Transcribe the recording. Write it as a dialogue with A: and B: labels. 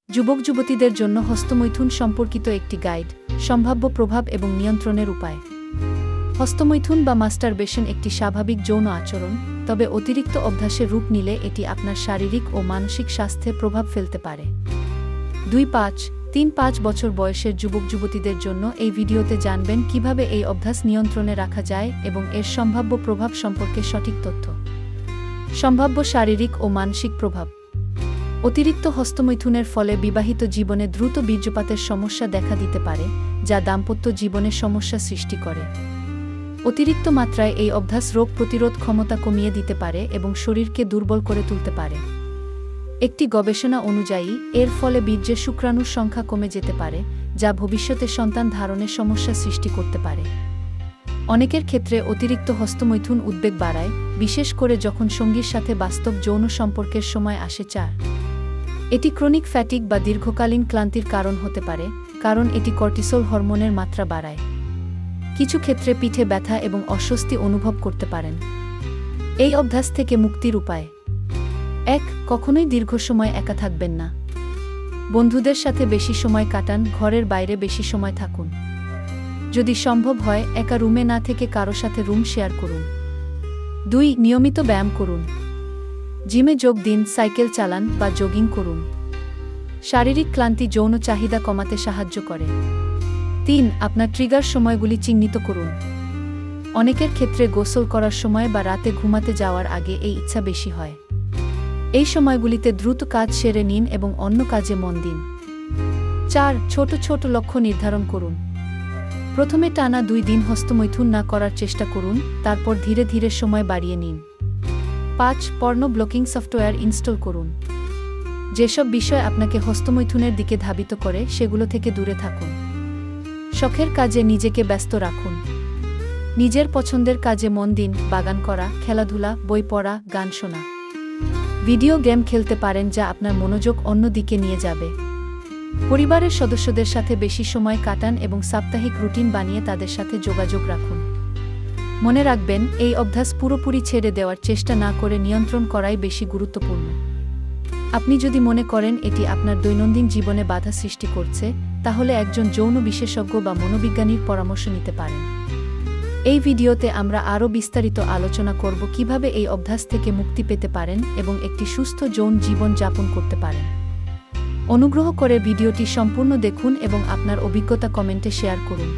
A: যুবক যুবতীদের জন্য হস্তমৈথুন সম্পর্কিত একটি গাইড, সম্ভাব্য প্রভাব এবং নিয়ন্ত্রণের উপায়। হস্তমৈথুন বা মাস্টারবেশন একটি স্বাভাবিক যৌন আচরণ, তবে অতিরিক্ত অভ্যাসের রূপ নিলে এটি আপনার শারীরিক ও মানসিক স্বাস্থ্যে প্রভাব ফেলতে পারে। 2-5 বছর বয়সের যুবক যুবতীদের জন্য এই ভিডিওতে জানবেন কিভাবে এই অভ্যাস নিয়ন্ত্রণে রাখা যায় এবং এর সম্ভাব্য প্রভাব সম্পর্কে সঠিক তথ্য। সম্ভাব্য শারীরিক ও মানসিক প্রভাব। অতিরিক্ত হস্তমৈথুনের ফলে বিবাহিত জীবনে দ্রুত বীর্যপাতের সমস্যা দেখা দিতে পারে, যা দাম্পত্য জীবনে সমস্যা সৃষ্টি করে। অতিরিক্ত মাত্রায় এই অভ্যাস রোগ প্রতিরোধ ক্ষমতা কমিয়ে দিতে পারে এবং শরীরকে দুর্বল করে তুলতে পারে। একটি গবেষণা অনুযায়ী এর ফলে বীর্যে শুক্রাণুর সংখ্যা কমে যেতে পারে, যা ভবিষ্যতে সন্তান ধারণে সমস্যা সৃষ্টি করতে পারে। অনেকের ক্ষেত্রে অতিরিক্ত হস্তমৈথুন উদ্বেগ বাড়ায়, বিশেষ করে যখন সঙ্গীর সাথে বাস্তব যৌন সম্পর্কের সময় আসে। এটি ক্রনিক ফ্যাটিগ বা দীর্ঘকালীন ক্লান্তির কারণ হতে পারে, কারণ এটি কর্টিসল হরমোনের মাত্রা বাড়ায়। কিছু ক্ষেত্রে পিঠে ব্যথা এবং অস্বস্তি অনুভব করতে পারেন। এই অভ্যাস থেকে মুক্তির উপায়। 1. কখনোই দীর্ঘ সময় একা থাকবেন না। বন্ধুদের সাথে বেশি সময় কাটান, ঘরের বাইরে বেশি সময় থাকুন। যদি সম্ভব হয়, একা রুমে না থেকে কারো সাথে রুম শেয়ার করুন। 2. নিয়মিত ব্যায়াম করুন। জিমে যোগ দিন, সাইকেল চালান বা জগিং করুন। শারীরিক ক্লান্তি যৌন চাহিদা কমাতে সাহায্য করে। 3. আপনার ট্রিগার সময়গুলি চিহ্নিত করুন। অনেকের ক্ষেত্রে গোসল করার সময় বা রাতে ঘুমাতে যাওয়ার আগে এই ইচ্ছা বেশি হয়। এই সময়গুলিতে দ্রুত কাজ সেরে নিন এবং অন্য কাজে মন দিন। 4. ছোট ছোট লক্ষ্য নির্ধারণ করুন। প্রথমে টানা 2 দিন হস্তমৈথুন না করার চেষ্টা করুন, তারপর ধীরে ধীরে সময় বাড়িয়ে নিন। 5. পর্ন ব্লকিং সফটওয়্যার ইনস্টল করুন। যেসব বিষয় আপনাকে হস্তমৈথুনের দিকে ধাবিত করে সেগুলো থেকে দূরে থাকুন। শখের কাজে নিজেকে ব্যস্ত রাখুন। নিজের পছন্দের কাজে মন দিন, বাগান করা, খেলাধুলা, বই পড়া, গান শোনা। ভিডিও গেম খেলতে পারেন যা আপনার মনোযোগ অন্য দিকে নিয়ে যাবে। পরিবারের সদস্যদের সাথে বেশি সময় কাটান এবং সাপ্তাহিক রুটিন বানিয়ে তাদের সাথে যোগাযোগ রাখুন। মনে রাখবেন, এই অভ্যাস পুরোপুরি ছেড়ে দেওয়ার চেষ্টা না করে নিয়ন্ত্রণ করাই বেশি গুরুত্বপূর্ণ। আপনি যদি মনে করেন এটি আপনার দৈনন্দিন জীবনে বাধা সৃষ্টি করছে, তাহলে একজন যৌন বিশেষজ্ঞ বা মনোবিজ্ঞানীর পরামর্শ নিতে পারেন। এই ভিডিওতে আমরা আরও বিস্তারিত আলোচনা করব কিভাবে এই অভ্যাস থেকে মুক্তি পেতে পারেন এবং একটি সুস্থ যৌন জীবন যাপন করতে পারেন। অনুগ্রহ করে ভিডিওটি সম্পূর্ণ দেখুন এবং আপনার অভিজ্ঞতা কমেন্টে শেয়ার করুন।